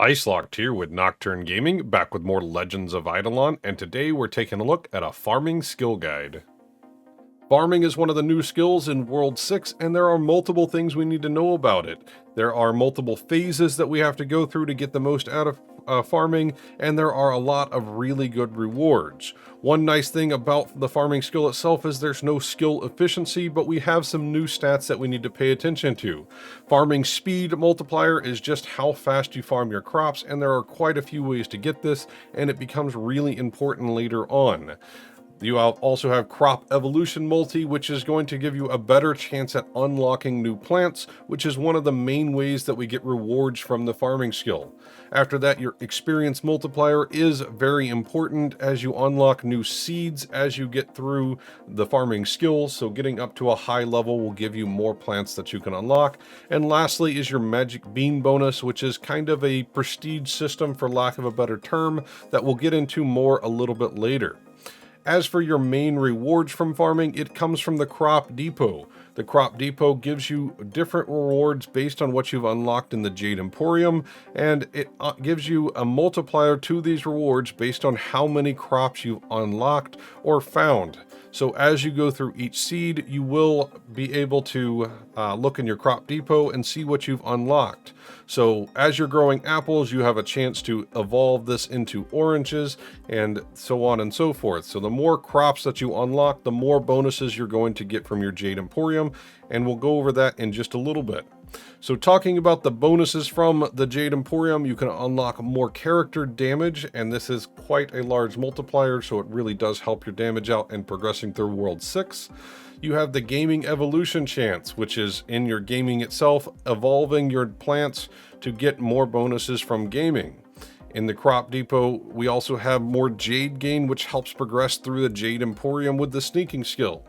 Icelocked here with Nocturne Gaming, back with more Legends of Idleon, and today we're taking a look at a farming skill guide. Farming is one of the new skills in World 6, and there are multiple things we need to know about it. There are multiple phases that we have to go through to get the most out of farming, and there are a lot of really good rewards. One nice thing about the farming skill itself is there's no skill efficiency, but we have some new stats that we need to pay attention to. Farming speed multiplier is just how fast you farm your crops, and there are quite a few ways to get this, and it becomes really important later on. You also have crop evolution multi, which is going to give you a better chance at unlocking new plants, which is one of the main ways that we get rewards from the farming skill. After that, your experience multiplier is very important as you unlock new seeds as you get through the farming skill, so getting up to a high level will give you more plants that you can unlock. And lastly is your magic bean bonus, which is kind of a prestige system for lack of a better term that we'll get into more a little bit later. As for your main rewards from farming, it comes from the crop depot. The crop depot gives you different rewards based on what you've unlocked in the Jade Emporium, and it gives you a multiplier to these rewards based on how many crops you've unlocked or found. So as you go through each seed, you will be able to look in your crop depot and see what you've unlocked. So as you're growing apples, you have a chance to evolve this into oranges and so on and so forth. So the more crops that you unlock, the more bonuses you're going to get from your Jade Emporium, and we'll go over that in just a little bit. So talking about the bonuses from the Jade Emporium, you can unlock more character damage, and this is quite a large multiplier, so it really does help your damage out and progressing through World 6. You have the gaming evolution chance, which is in your gaming itself, evolving your plants to get more bonuses from gaming. In the crop depot, we also have more jade gain, which helps progress through the Jade Emporium with the sneaking skill.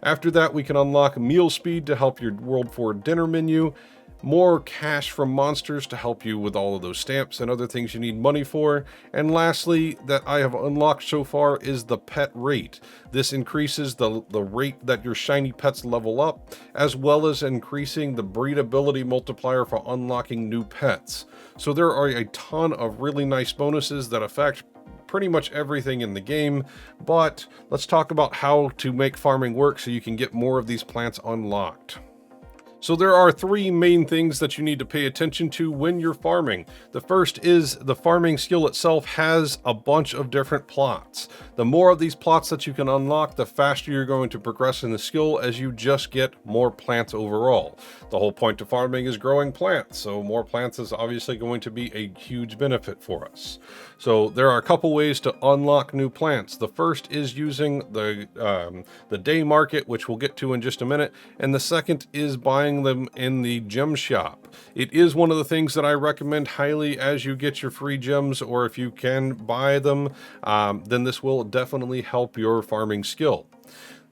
After that, we can unlock meal speed to help your World 4 dinner menu, more cash from monsters to help you with all of those stamps and other things you need money for. And lastly, that I have unlocked so far is the pet rate. This increases the rate that your shiny pets level up, as well as increasing the breedability multiplier for unlocking new pets. So there are a ton of really nice bonuses that affect pretty much everything in the game, but let's talk about how to make farming work so you can get more of these plants unlocked. So there are three main things that you need to pay attention to when you're farming. The first is the farming skill itself has a bunch of different plots. The more of these plots that you can unlock, the faster you're going to progress in the skill as you just get more plants overall. The whole point of farming is growing plants, so more plants is obviously going to be a huge benefit for us. So there are a couple ways to unlock new plants. The first is using the day market, which we'll get to in just a minute, and the second is buying them in the gem shop. It is one of the things that I recommend highly as you get your free gems, or if you can buy them, then this will definitely help your farming skill.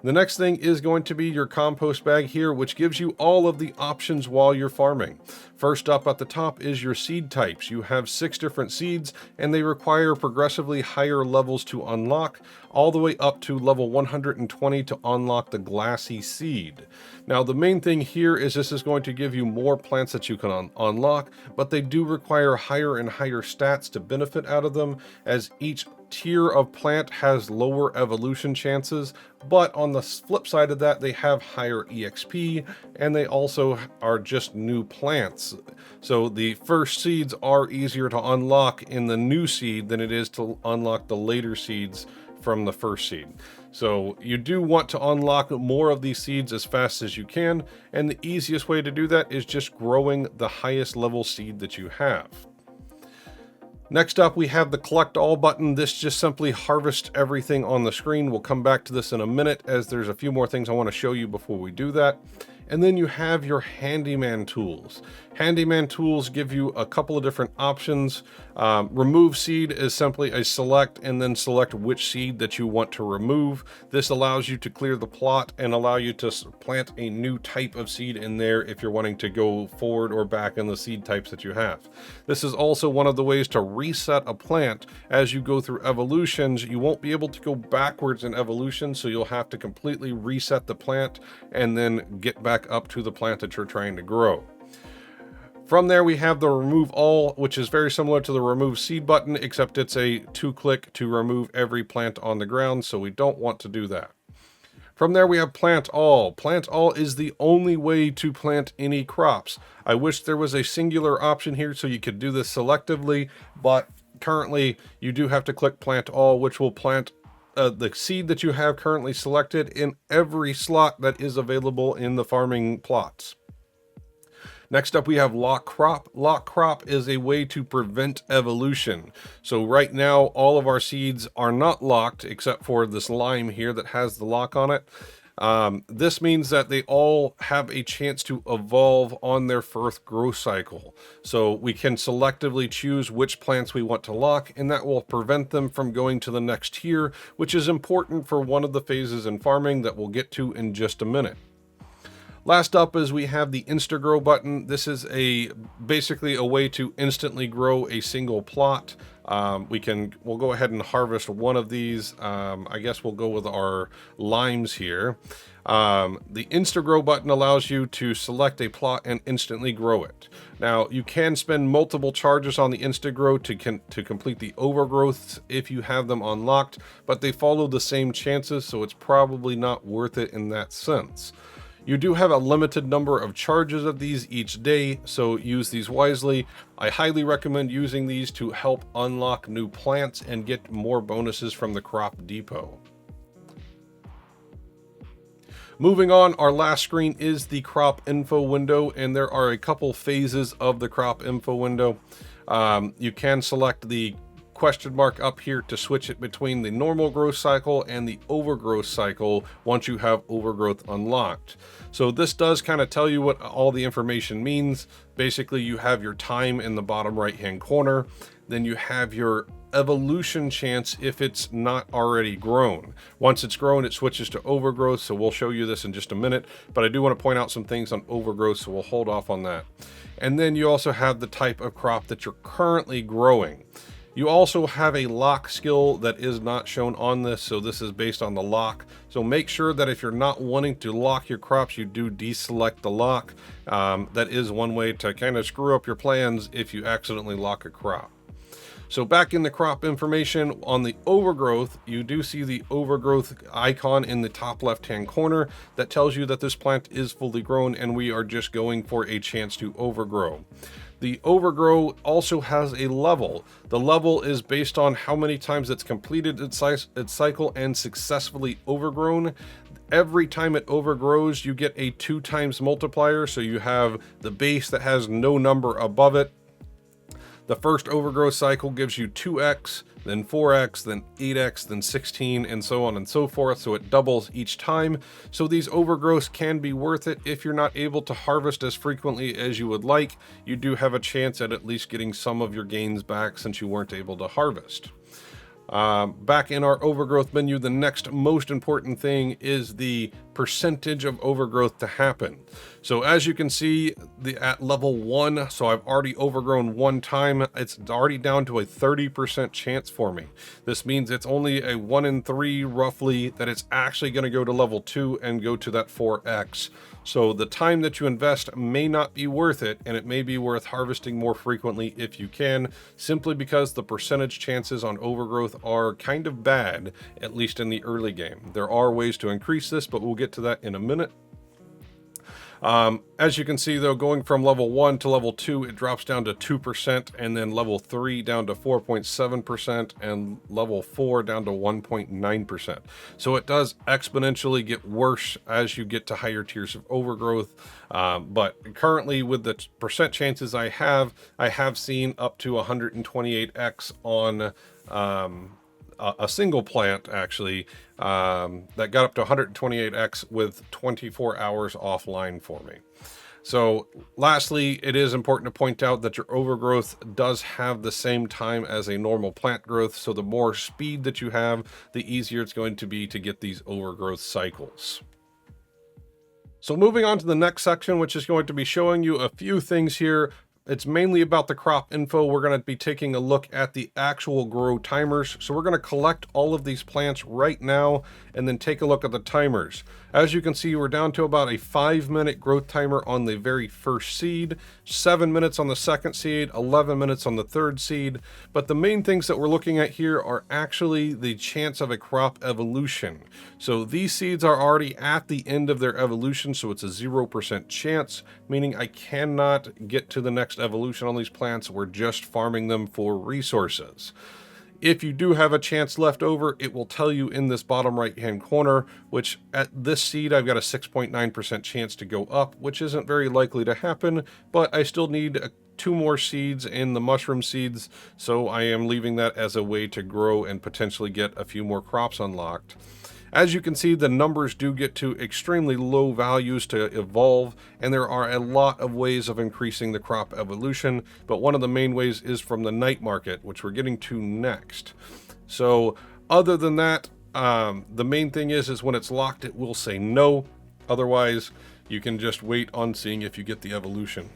The next thing is going to be your compost bag here, which gives you all of the options while you're farming. First up at the top is your seed types. You have 6 different seeds, and they require progressively higher levels to unlock, all the way up to level 120 to unlock the glassy seed. Now, the main thing here is this is going to give you more plants that you can unlock, but they do require higher and higher stats to benefit out of them, as each tier of plant has lower evolution chances, but on the flip side of that, they have higher EXP, and they also are just new plants. So the first seeds are easier to unlock in the new seed than it is to unlock the later seeds from the first seed. So you do want to unlock more of these seeds as fast as you can, and the easiest way to do that is just growing the highest level seed that you have. Next up, we have the collect all button. This just simply harvests everything on the screen. We'll come back to this in a minute, as there's a few more things I want to show you before we do that. And then you have your handyman tools. Handyman tools give you a couple of different options. Remove seed is simply a select and then select which seed that you want to remove. This allows you to clear the plot and allow you to plant a new type of seed in there if you're wanting to go forward or back in the seed types that you have. This is also one of the ways to reset a plant. As you go through evolutions, you won't be able to go backwards in evolution, so you'll have to completely reset the plant and then get back up to the plant that you're trying to grow. From there, we have the remove all, which is very similar to the remove seed button, except it's a 2-click to remove every plant on the ground, so we don't want to do that. From there, we have plant all. Plant all is the only way to plant any crops. I wish there was a singular option here so you could do this selectively, but currently you do have to click plant all, which will plant the seed that you have currently selected in every slot that is available in the farming plots. Next up, we have lock crop. Lock crop is a way to prevent evolution. So right now, all of our seeds are not locked except for this lime here that has the lock on it. This means that they all have a chance to evolve on their first growth cycle. So we can selectively choose which plants we want to lock, and that will prevent them from going to the next tier, which is important for one of the phases in farming that we'll get to in just a minute. Last up is we have the Insta Grow button. This is basically a way to instantly grow a single plot. We'll go ahead and harvest one of these. I guess we'll go with our limes here. The Insta Grow button allows you to select a plot and instantly grow it. Now, you can spend multiple charges on the Insta Grow to complete the overgrowths if you have them unlocked, but they follow the same chances, so it's probably not worth it in that sense. You do have a limited number of charges of these each day, so use these wisely. I highly recommend using these to help unlock new plants and get more bonuses from the crop depot. Moving on, our last screen is the crop info window, and there are a couple phases of the crop info window. You can select the question mark up here to switch it between the normal growth cycle and the overgrowth cycle once you have overgrowth unlocked. So this does kind of tell you what all the information means. Basically, you have your time in the bottom right hand corner, then you have your evolution chance if it's not already grown. Once it's grown, it switches to overgrowth, so we'll show you this in just a minute, but I do want to point out some things on overgrowth, so we'll hold off on that. And then you also have the type of crop that you're currently growing. You also have a lock skill that is not shown on this, so this is based on the lock. So make sure that if you're not wanting to lock your crops, you do deselect the lock. That is one way to kind of screw up your plans if you accidentally lock a crop. So back in the crop information on the overgrowth, you do see the overgrowth icon in the top left-hand corner that tells you that this plant is fully grown and we are just going for a chance to overgrow. The overgrow also has a level. The level is based on how many times it's completed its cycle and successfully overgrown. Every time it overgrows, you get a 2 times multiplier. So you have the base that has no number above it. The first overgrowth cycle gives you 2x, then 4x, then 8x, then 16, and so on and so forth. So it doubles each time. So these overgrowths can be worth it. If you're not able to harvest as frequently as you would like, you do have a chance at least getting some of your gains back since you weren't able to harvest. Back in our overgrowth menu, the next most important thing is the percentage of overgrowth to happen. So as you can see, at level 1, so I've already overgrown 1 time, it's already down to a 30% chance for me. This means it's only a 1 in 3 roughly that it's actually going to go to level 2 and go to that 4x. So the time that you invest may not be worth it, and it may be worth harvesting more frequently if you can, simply because the percentage chances on overgrowth are kind of bad, at least in the early game. There are ways to increase this, but we'll get to that in a minute. As you can see though, going from level 1 to level 2, it drops down to 2%, and then level 3 down to 4.7%, and level 4 down to 1.9%. So it does exponentially get worse as you get to higher tiers of overgrowth. But currently with the percent chances I have seen up to 128x on a single plant actually that got up to 128x with 24 hours offline for me. So lastly, it is important to point out that your overgrowth does have the same time as a normal plant growth. So the more speed that you have, the easier it's going to be to get these overgrowth cycles. So moving on to the next section, which is going to be showing you a few things here. It's mainly about the crop info. We're going to be taking a look at the actual grow timers. So we're going to collect all of these plants right now and then take a look at the timers. As you can see, we're down to about a 5-minute growth timer on the very first seed, 7 minutes on the second seed, 11 minutes on the third seed. But the main things that we're looking at here are actually the chance of a crop evolution. So these seeds are already at the end of their evolution, so it's a 0% chance, meaning I cannot get to the next evolution on these plants. We're just farming them for resources. If you do have a chance left over, it will tell you in this bottom right hand corner, which at this seed I've got a 6.9% chance to go up, which isn't very likely to happen, but I still need 2 more seeds in the mushroom seeds, so I am leaving that as a way to grow and potentially get a few more crops unlocked. As you can see, the numbers do get to extremely low values to evolve, and there are a lot of ways of increasing the crop evolution, but one of the main ways is from the night market, which we're getting to next. So other than that, the main thing is when it's locked, it will say no. Otherwise, you can just wait on seeing if you get the evolution.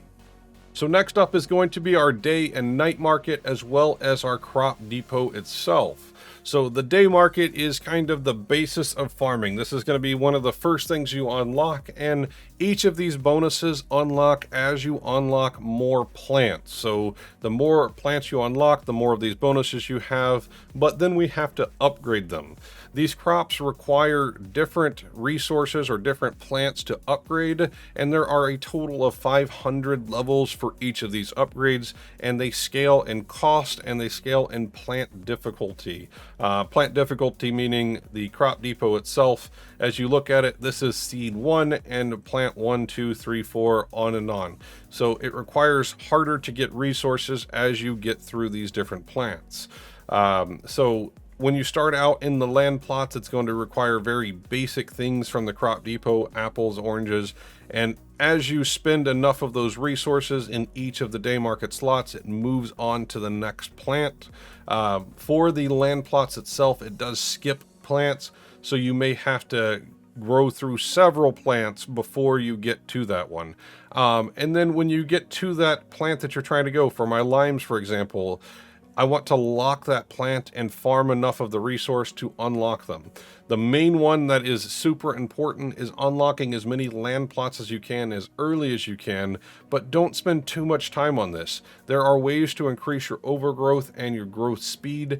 So next up is going to be our day and night market, as well as our crop depot itself. So the day market is kind of the basis of farming. This is going to be one of the first things you unlock, and each of these bonuses unlock as you unlock more plants. So the more plants you unlock, the more of these bonuses you have, but then we have to upgrade them. These crops require different resources or different plants to upgrade, and there are a total of 500 levels for each of these upgrades, and they scale in cost and they scale in plant difficulty. Plant difficulty meaning the crop depot itself. As you look at it, this is seed 1 and plant 1, 2, 3, 4, on and on. So it requires harder to get resources as you get through these different plants. So when you start out in the land plots, it's going to require very basic things from the crop depot, apples, oranges, and as you spend enough of those resources in each of the day market slots, it moves on to the next plant. For the land plots itself, it does skip plants, so you may have to grow through several plants before you get to that one. And then when you get to that plant that you're trying to go, for my limes, for example, I want to lock that plant and farm enough of the resource to unlock them. The main one that is super important is unlocking as many land plots as you can as early as you can, but don't spend too much time on this. There are ways to increase your overgrowth and your growth speed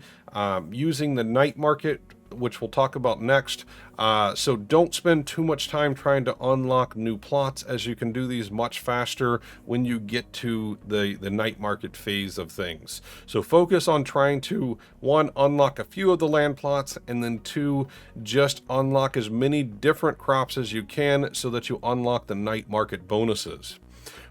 using the night market, which we'll talk about next. So don't spend too much time trying to unlock new plots, as you can do these much faster when you get to the night market phase of things. So focus on trying to, 1, unlock a few of the land plots, and then 2, just unlock as many different crops as you can so that you unlock the night market bonuses.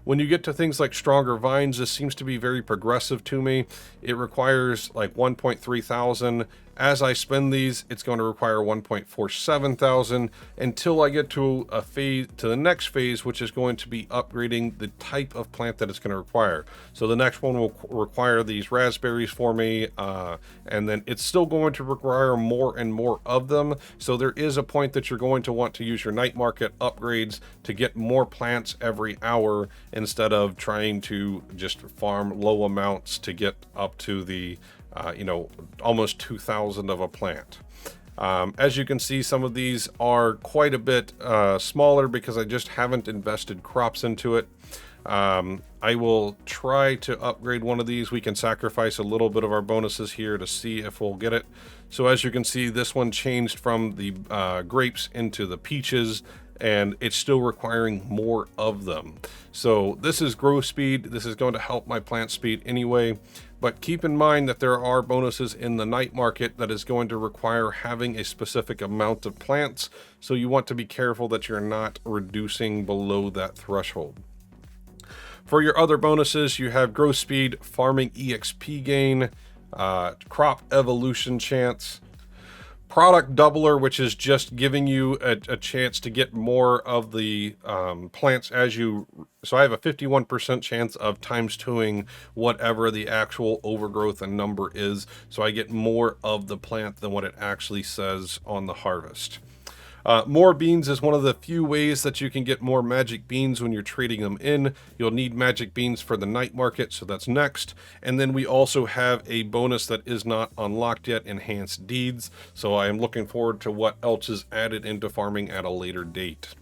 When you get to things like stronger vines, this seems to be very progressive to me. It requires like 1.3 thousand. As I spend these, it's going to require 1.47 thousand until I get to a phase, to the next phase, which is going to be upgrading the type of plant that it's going to require. So the next one will require these raspberries for me, and then it's still going to require more and more of them. So there is a point that you're going to want to use your night market upgrades to get more plants every hour, instead of trying to just farm low amounts to get up to the almost 2,000 of a plant. As you can see, some of these are quite a bit smaller because I just haven't invested crops into it. I will try to upgrade one of these. We can sacrifice a little bit of our bonuses here to see if we'll get it. So as you can see, this one changed from the grapes into the peaches, and it's still requiring more of them. So this is growth speed. This is going to help my plant speed anyway, but keep in mind that there are bonuses in the night market that is going to require having a specific amount of plants. So you want to be careful that you're not reducing below that threshold. For your other bonuses, you have growth speed, farming EXP gain, crop evolution chance, product doubler, which is just giving you a chance to get more of the plants as you. So I have a 51% chance of times 2ing whatever the actual overgrowth and number is, so I get more of the plant than what it actually says on the harvest. More beans is one of the few ways that you can get more magic beans when you're trading them in. You'll need magic beans for the night market, so that's next. And then we also have a bonus that is not unlocked yet, enhanced deeds. So I am looking forward to what else is added into farming at a later date.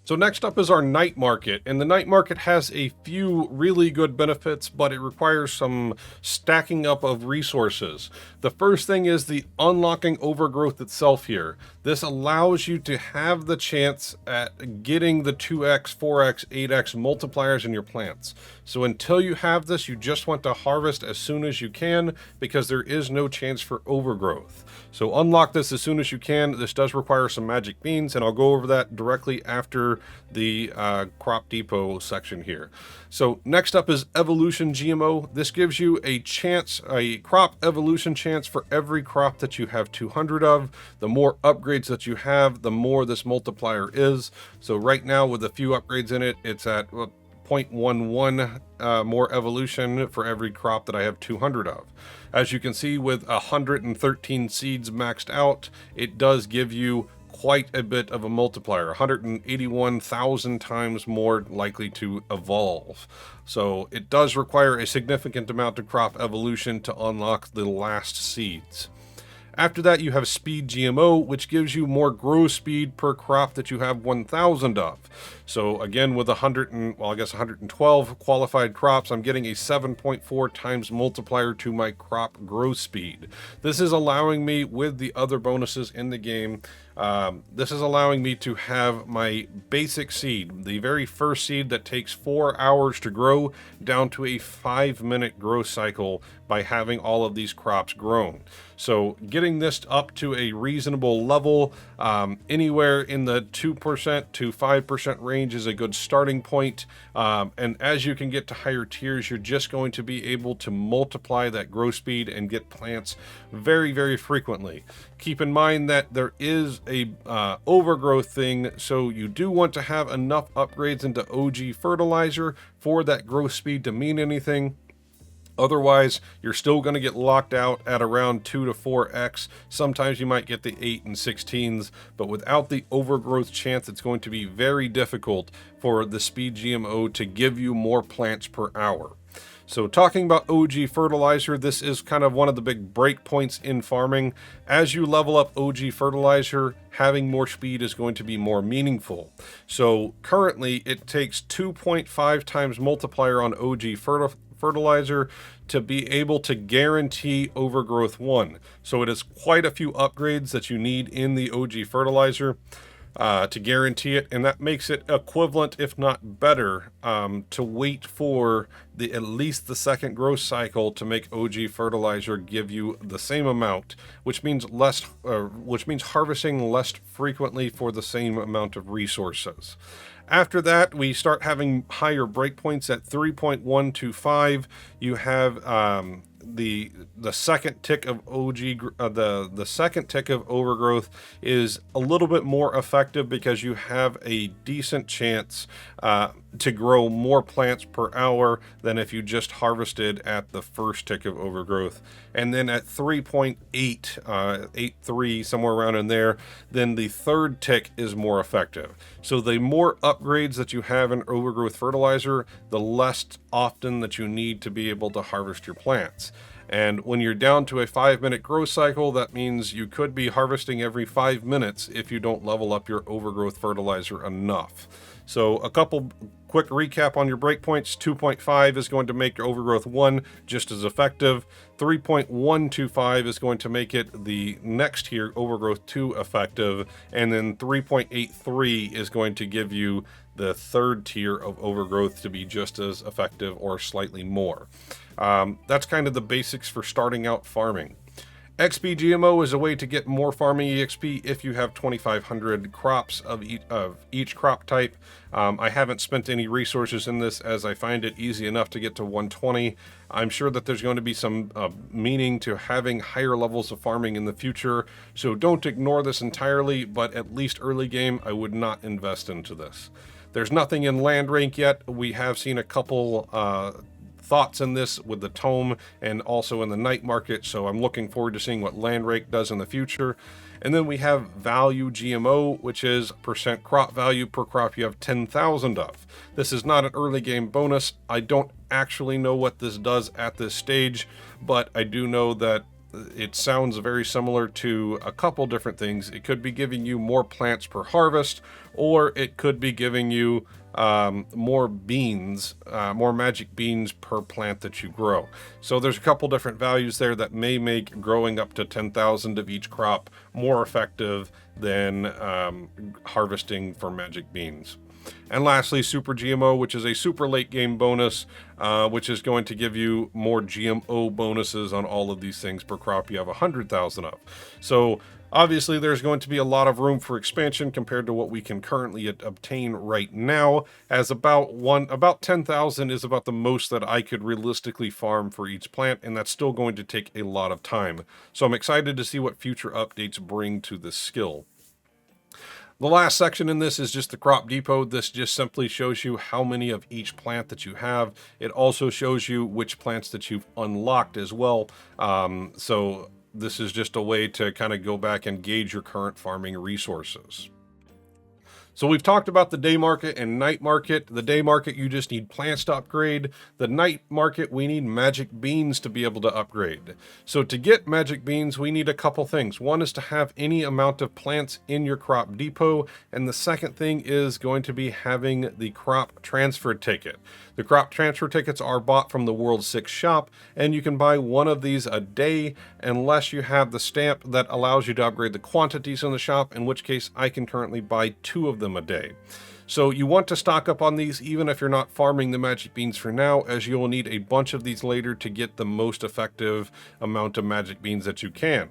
So next up is our night market, and the night market has a few really good benefits, but it requires some stacking up of resources. The first thing is the unlocking overgrowth itself here. This allows you to have the chance at getting the 2x, 4x, 8x multipliers in your plants. So until you have this, you just want to harvest as soon as you can, because there is no chance for overgrowth. So unlock this as soon as you can. This does require some magic beans, and I'll go over that directly after the crop depot section here. So next up is evolution GMO. This gives you a chance, a crop evolution chance for every crop that you have 200 of. The more upgrades that you have, the more this multiplier is. So right now with a few upgrades in it, it's at 0.11 more evolution for every crop that I have 200 of. As you can see, with 113 seeds maxed out, it does give you quite a bit of a multiplier, 181,000 times more likely to evolve. So it does require a significant amount of crop evolution to unlock the last seeds. After that, you have Speed GMO, which gives you more grow speed per crop that you have 1,000 of. So again, with 112 qualified crops, I'm getting a 7.4 times multiplier to my crop growth speed. This is allowing me, with the other bonuses in the game, this is allowing me to have my basic seed, the very first seed that takes 4 hours to grow, down to a 5-minute growth cycle by having all of these crops grown. So getting this up to a reasonable level, anywhere in the 2% to 5% range is a good starting point. And as you can get to higher tiers, you're just going to be able to multiply that growth speed and get plants very, very frequently. Keep in mind that there is a overgrowth thing, so you do want to have enough upgrades into OG fertilizer for that growth speed to mean anything. Otherwise, you're still going to get locked out at around 2 to 4x. Sometimes you might get the 8 and 16s, but without the overgrowth chance, it's going to be very difficult for the Speed GMO to give you more plants per hour. So talking about OG fertilizer, this is kind of one of the big breakpoints in farming. As you level up OG fertilizer, having more speed is going to be more meaningful. So currently it takes 2.5 times multiplier on OG fertilizer to be able to guarantee overgrowth 1. So it is quite a few upgrades that you need in the OG fertilizer to guarantee it, and that makes it equivalent, if not better, to wait for at least the second growth cycle to make OG fertilizer give you the same amount, which means harvesting less frequently for the same amount of resources. After that, we start having higher breakpoints at 3.125. You have the second tick of the second tick of overgrowth is a little bit more effective because you have a decent chance to grow more plants per hour than if you just harvested at the first tick of overgrowth. And then at 3.83, somewhere around in there, then the third tick is more effective. So the more upgrades that you have in overgrowth fertilizer, the less often that you need to be able to harvest your plants. And when you're down to a 5-minute growth cycle, that means you could be harvesting every 5 minutes if you don't level up your overgrowth fertilizer enough. So a couple quick recap on your breakpoints. 2.5 is going to make your overgrowth 1 just as effective. 3.125 is going to make it the next tier, overgrowth 2, effective. And then 3.83 is going to give you the third tier of overgrowth to be just as effective or slightly more. That's kind of the basics for starting out farming. XP GMO is a way to get more farming EXP if you have 2,500 crops of each crop type. I haven't spent any resources in this as I find it easy enough to get to 120. I'm sure that there's going to be some meaning to having higher levels of farming in the future, so don't ignore this entirely, but at least early game, I would not invest into this. There's nothing in land rank yet. We have seen a couple thoughts in this with the tome and also in the night market, so I'm looking forward to seeing what land rake does in the future. And then we have value GMO, which is percent crop value per crop you have 10,000 of. This is not an early game bonus. I don't actually know what this does at this stage, but I do know that it sounds very similar to a couple different things. It could be giving you more plants per harvest, or it could be giving you more beans, more magic beans per plant that you grow. So there's a couple different values there that may make growing up to 10,000 of each crop more effective than harvesting for magic beans. And lastly, Super GMO, which is a super late game bonus, which is going to give you more GMO bonuses on all of these things per crop you have 100,000 of. So obviously there's going to be a lot of room for expansion compared to what we can currently obtain right now, as about 10,000 is about the most that I could realistically farm for each plant, and that's still going to take a lot of time. So I'm excited to see what future updates bring to this skill. The last section in this is just the crop depot. This just simply shows you how many of each plant that you have. It also shows you which plants that you've unlocked as well. So this is just a way to kind of go back and gauge your current farming resources. So we've talked about the day market and night market. The day market, you just need plants to upgrade. The night market, we need magic beans to be able to upgrade. So to get magic beans, we need a couple things. One is to have any amount of plants in your crop depot. And the second thing is going to be having the crop transfer ticket. The crop transfer tickets are bought from the World 6 shop, and you can buy one of these a day unless you have the stamp that allows you to upgrade the quantities in the shop, in which case I can currently buy 2 of them a day. So you want to stock up on these even if you're not farming the magic beans for now, as you'll need a bunch of these later to get the most effective amount of magic beans that you can.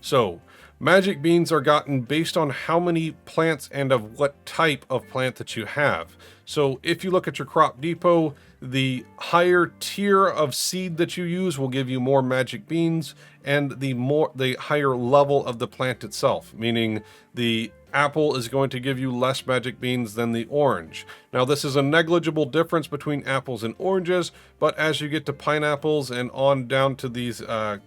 So magic beans are gotten based on how many plants and of what type of plant that you have. So if you look at your crop depot, the higher tier of seed that you use will give you more magic beans, and the higher level of the plant itself, meaning the apple is going to give you less magic beans than the orange. Now this is a negligible difference between apples and oranges, but as you get to pineapples and on down to these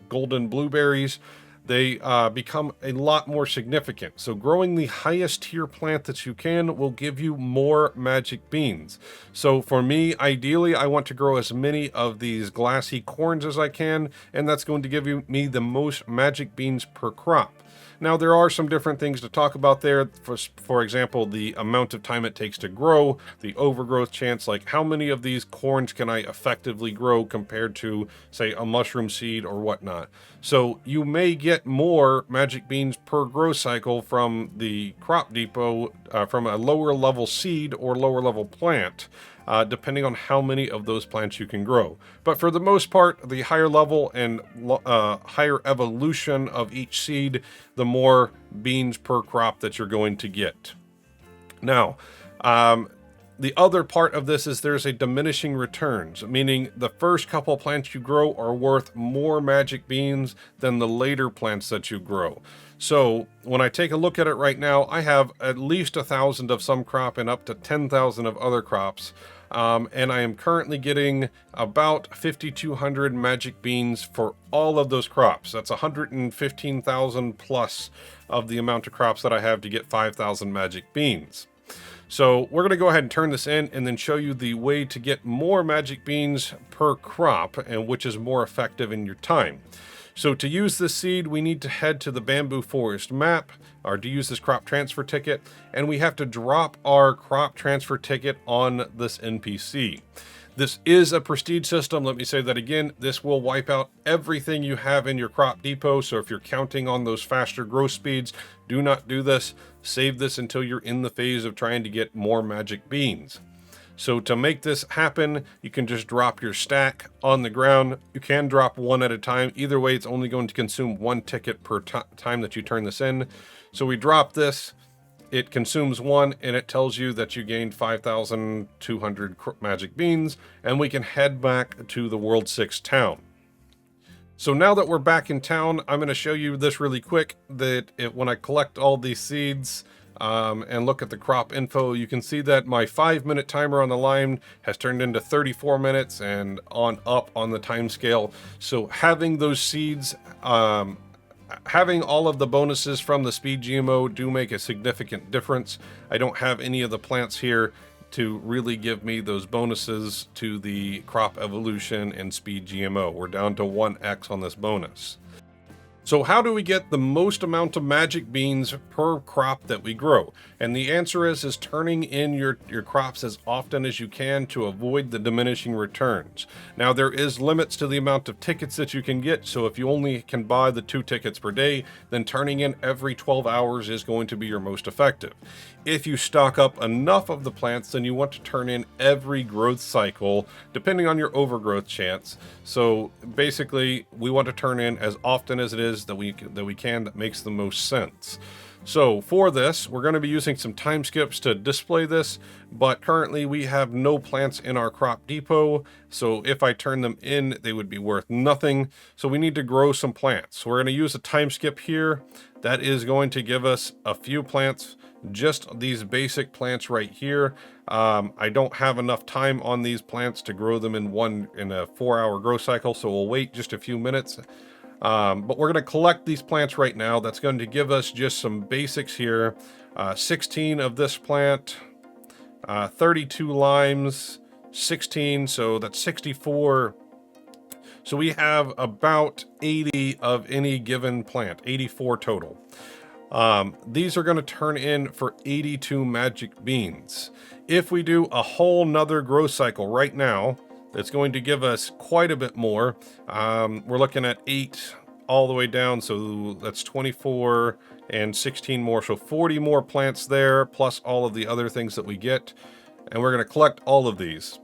golden blueberries, they become a lot more significant. So growing the highest tier plant that you can will give you more magic beans. So for me, ideally, I want to grow as many of these glassy corns as I can, and that's going to give me the most magic beans per crop. Now, there are some different things to talk about there. For example, the amount of time it takes to grow, the overgrowth chance, like how many of these corns can I effectively grow compared to, say, a mushroom seed or whatnot. So you may get more magic beans per growth cycle from the crop depot, from a lower level seed or lower level plant, depending on how many of those plants you can grow. But for the most part, the higher level and higher evolution of each seed, the more beans per crop that you're going to get. Now, the other part of this is there's a diminishing returns, meaning the first couple plants you grow are worth more magic beans than the later plants that you grow. So when I take a look at it right now, I have at least 1,000 of some crop and up to 10,000 of other crops. And I am currently getting about 5,200 magic beans for all of those crops. That's 115,000 plus of the amount of crops that I have to get 5,000 magic beans. So we're going to go ahead and turn this in and then show you the way to get more magic beans per crop, and which is more effective in your time. So to use this seed, we need to head to the bamboo forest map, or to use this crop transfer ticket, and we have to drop our crop transfer ticket on this NPC. This is a prestige system. Let me say that again. This will wipe out everything you have in your crop depot. So if you're counting on those faster growth speeds, do not do this. Save this until you're in the phase of trying to get more magic beans. So to make this happen, you can just drop your stack on the ground. You can drop one at a time. Either way, it's only going to consume 1 ticket per time that you turn this in. So we drop this. It consumes 1, and it tells you that you gained 5,200 magic beans, and we can head back to the World 6 town. So now that we're back in town, I'm going to show you this really quick, that when I collect all these seeds, and look at the crop info, you can see that my 5-minute timer on the line has turned into 34 minutes and on up on the time scale. So having those seeds, having all of the bonuses from the speed GMO do make a significant difference. I don't have any of the plants here to really give me those bonuses to the crop evolution and speed GMO. We're down to 1x on this bonus. So how do we get the most amount of magic beans per crop that we grow? And the answer is turning in your crops as often as you can to avoid the diminishing returns. Now there is limits to the amount of tickets that you can get, so if you only can buy the 2 tickets per day, then turning in every 12 hours is going to be your most effective. If you stock up enough of the plants, then you want to turn in every growth cycle, depending on your overgrowth chance. So basically, we want to turn in as often as it is that we can that makes the most sense. So for this, we're going to be using some time skips to display this, but currently we have no plants in our crop depot. So if I turn them in, they would be worth nothing. So we need to grow some plants. We're going to use a time skip here. That is going to give us a few plants, just these basic plants right here. I don't have enough time on these plants to grow them in a 4-hour grow cycle, so we'll wait just a few minutes. But we're going to collect these plants right now. That's going to give us just some basics here. 16 of this plant, 32 limes, 16, so that's 64. So we have about 80 of any given plant, 84 total. These are going to turn in for 82 magic beans. If we do a whole nother growth cycle right now, that's going to give us quite a bit more. We're looking at 8 all the way down, so that's 24 and 16 more, so 40 more plants there, plus all of the other things that we get. And we're going to collect all of these.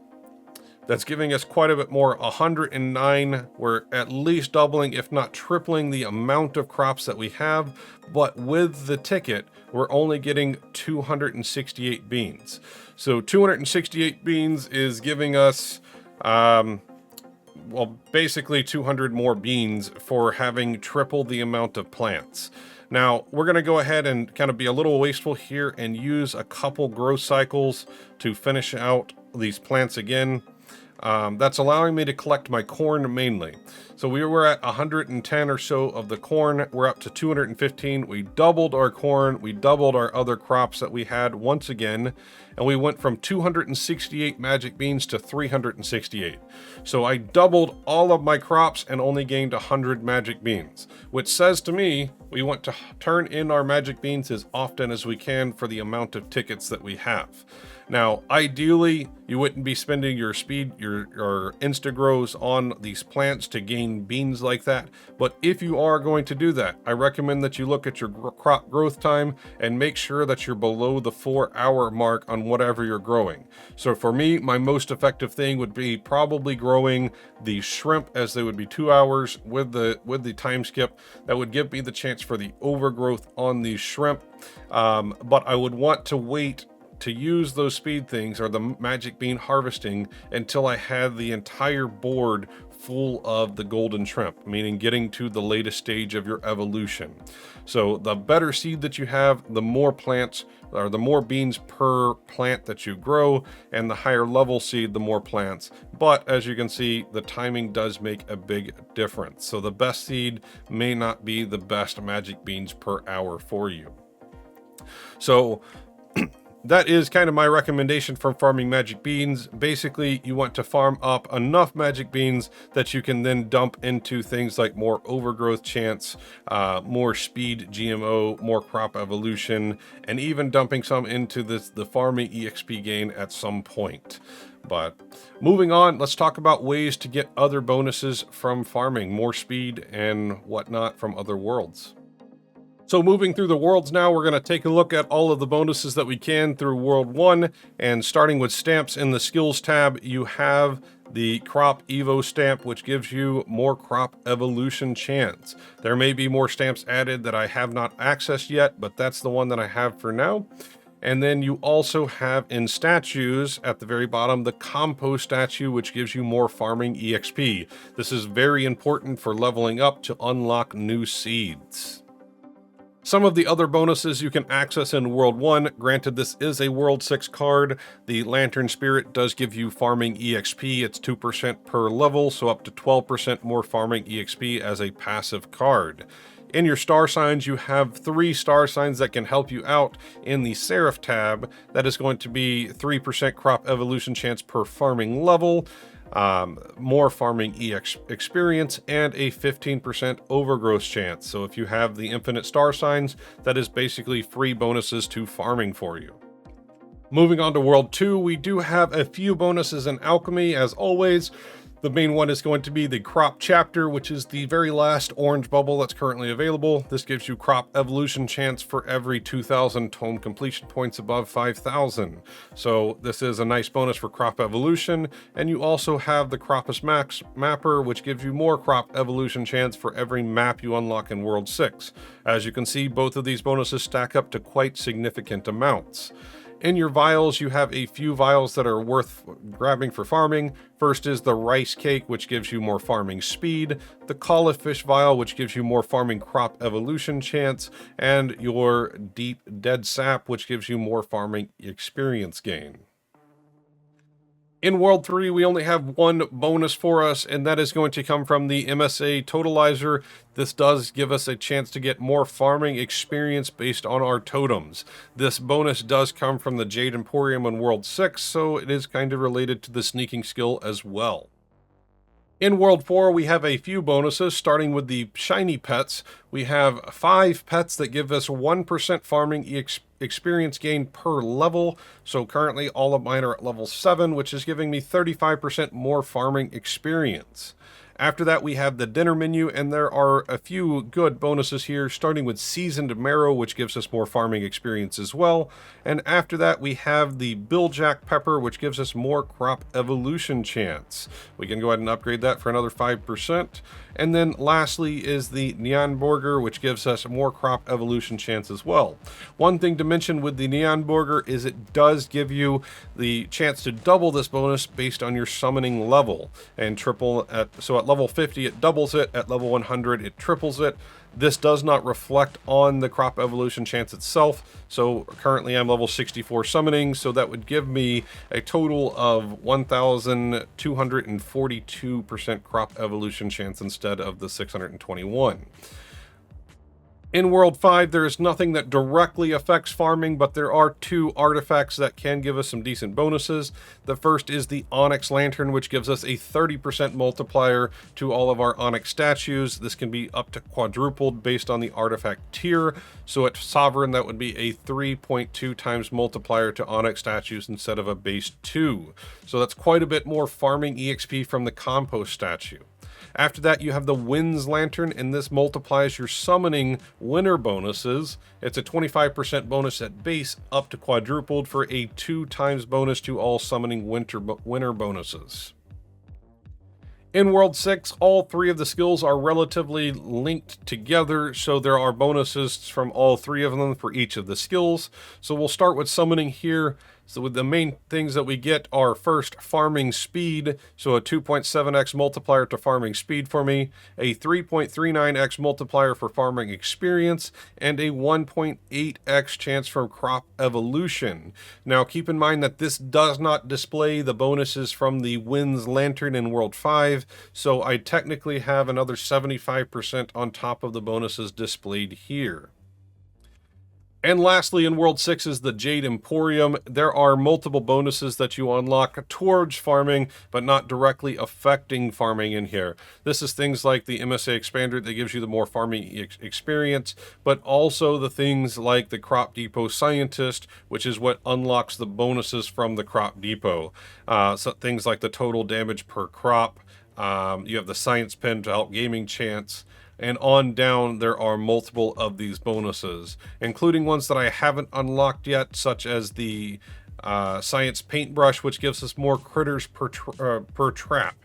That's giving us quite a bit more, 109. We're at least doubling, if not tripling, the amount of crops that we have. But with the ticket, we're only getting 268 beans. So 268 beans is giving us, well, basically 200 more beans for having triple the amount of plants. Now, we're going to go ahead and kind of be a little wasteful here and use a couple growth cycles to finish out these plants again. That's allowing me to collect my corn mainly. So we were at 110 or so of the corn. We're up to 215. We doubled our corn. We doubled our other crops that we had once again. And we went from 268 magic beans to 368. So I doubled all of my crops and only gained 100 magic beans, which says to me we want to turn in our magic beans as often as we can for the amount of tickets that we have. Now, ideally, you wouldn't be spending your insta grows on these plants to gain beans like that. But if you are going to do that, I recommend that you look at your crop growth time and make sure that you're below the 4-hour mark on whatever you're growing. So for me, my most effective thing would be probably growing the shrimp, as they would be 2 hours with the time skip. That would give me the chance for the overgrowth on the shrimp. But I would want to wait to use those speed things or the magic bean harvesting until I had the entire board full of the golden shrimp, meaning getting to the latest stage of your evolution. So the better seed that you have, the more plants or the more beans per plant that you grow, and the higher level seed, the more plants. But as you can see, the timing does make a big difference. So the best seed may not be the best magic beans per hour for you. So that is kind of my recommendation from farming magic beans. Basically, you want to farm up enough magic beans that you can then dump into things like more overgrowth chance, more speed GMO, more crop evolution, and even dumping some into the farming EXP gain at some point. But moving on, let's talk about ways to get other bonuses from farming, more speed and whatnot from other worlds. So moving through the worlds now, we're going to take a look at all of the bonuses that we can through World 1. And starting with stamps in the Skills tab, you have the Crop Evo stamp, which gives you more crop evolution chance. There may be more stamps added that I have not accessed yet, but that's the one that I have for now. And then you also have in statues at the very bottom, the compost statue, which gives you more farming EXP. This is very important for leveling up to unlock new seeds. Some of the other bonuses you can access in World 1, granted this is a World 6 card, the Lantern Spirit does give you farming EXP, it's 2% per level, so up to 12% more farming EXP as a passive card. In your star signs, you have 3 star signs that can help you out in the Seraph tab. That is going to be 3% crop evolution chance per farming level, more farming experience, and a 15% overgrowth chance. So if you have the infinite star signs, that is basically free bonuses to farming for you. Moving on to World 2, we do have a few bonuses in Alchemy, as always. The main one is going to be the Crop Chapter, which is the very last orange bubble that's currently available. This gives you crop evolution chance for every 2,000 tome completion points above 5,000. So this is a nice bonus for crop evolution, and you also have the Cropus Max Mapper, which gives you more crop evolution chance for every map you unlock in World 6. As you can see, both of these bonuses stack up to quite significant amounts. In your vials, you have a few vials that are worth grabbing for farming. First is the Rice Cake, which gives you more farming speed, the Cauliflower Vial, which gives you more farming crop evolution chance, and your Deep Dead Sap, which gives you more farming experience gain. In World 3, we only have one bonus for us, and that is going to come from the MSA Totalizer. This does give us a chance to get more farming experience based on our totems. This bonus does come from the Jade Emporium in World 6, so it is kind of related to the sneaking skill as well. In World 4, we have a few bonuses, starting with the shiny pets. We have 5 pets that give us 1% farming experience gain per level. So currently all of mine are at level 7, which is giving me 35% more farming experience. After that, we have the dinner menu, and there are a few good bonuses here, starting with Seasoned Marrow, which gives us more farming experience as well. And after that, we have the Billjack Pepper, which gives us more crop evolution chance. We can go ahead and upgrade that for another 5%. And then lastly is the Neon Burger, which gives us more crop evolution chance as well. One thing to mention with the Neon Burger is it does give you the chance to double this bonus based on your summoning level, and so at level 50 it doubles it, at level 100 it triples it. This does not reflect on the crop evolution chance itself, so currently I'm level 64 summoning, so that would give me a total of 1,242% crop evolution chance instead of the 621. In World 5, there is nothing that directly affects farming, but there are 2 artifacts that can give us some decent bonuses. The first is the Onyx Lantern, which gives us a 30% multiplier to all of our Onyx statues. This can be up to quadrupled based on the artifact tier. So at Sovereign, that would be a 3.2 times multiplier to Onyx statues instead of a base 2. So that's quite a bit more farming EXP from the Compost statue. After that, you have the Winds Lantern, and this multiplies your summoning winter bonuses. It's a 25% bonus at base, up to quadrupled for a 2 times bonus to all summoning winter bonuses. In World 6, all 3 of the skills are relatively linked together, so there are bonuses from all 3 of them for each of the skills. So we'll start with summoning here. So with the main things that we get are first farming speed, so a 2.7x multiplier to farming speed for me, a 3.39x multiplier for farming experience, and a 1.8x chance from crop evolution. Now keep in mind that this does not display the bonuses from the Winds Lantern in World 5, so I technically have another 75% on top of the bonuses displayed here. And lastly, in World 6 is the Jade Emporium. There are multiple bonuses that you unlock towards farming, but not directly affecting farming in here. This is things like the MSA Expander that gives you the more farming experience, but also the things like the Crop Depot Scientist, which is what unlocks the bonuses from the Crop Depot. So things like the total damage per crop. You have the Science Pen to help gaming chance. And on down, there are multiple of these bonuses, including ones that I haven't unlocked yet, such as the Science Paintbrush, which gives us more critters per trap.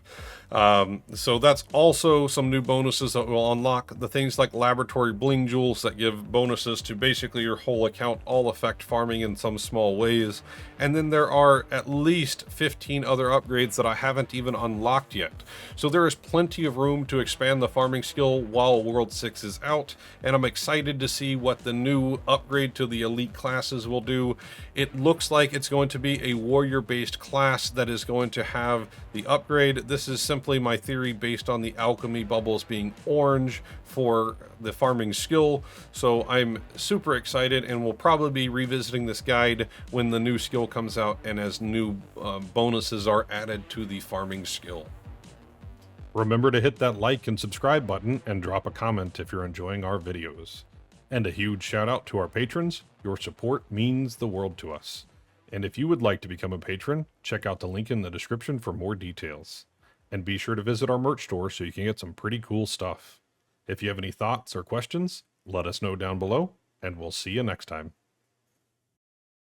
So that's also some new bonuses that will unlock. The things like laboratory bling jewels that give bonuses to basically your whole account, all affect farming in some small ways. And then there are at least 15 other upgrades that I haven't even unlocked yet. So there is plenty of room to expand the farming skill while World 6 is out, and I'm excited to see what the new upgrade to the elite classes will do. It looks like it's going to be a warrior-based class that is going to have the upgrade. This is simply my theory based on the alchemy bubbles being orange for the farming skill. So I'm super excited, and we'll probably be revisiting this guide when the new skill comes out and as new bonuses are added to the farming skill. Remember to hit that like and subscribe button and drop a comment if you're enjoying our videos. And a huge shout out to our patrons. Your support means the world to us. And if you would like to become a patron, check out the link in the description for more details. And be sure to visit our merch store so you can get some pretty cool stuff. If you have any thoughts or questions, let us know down below, and we'll see you next time.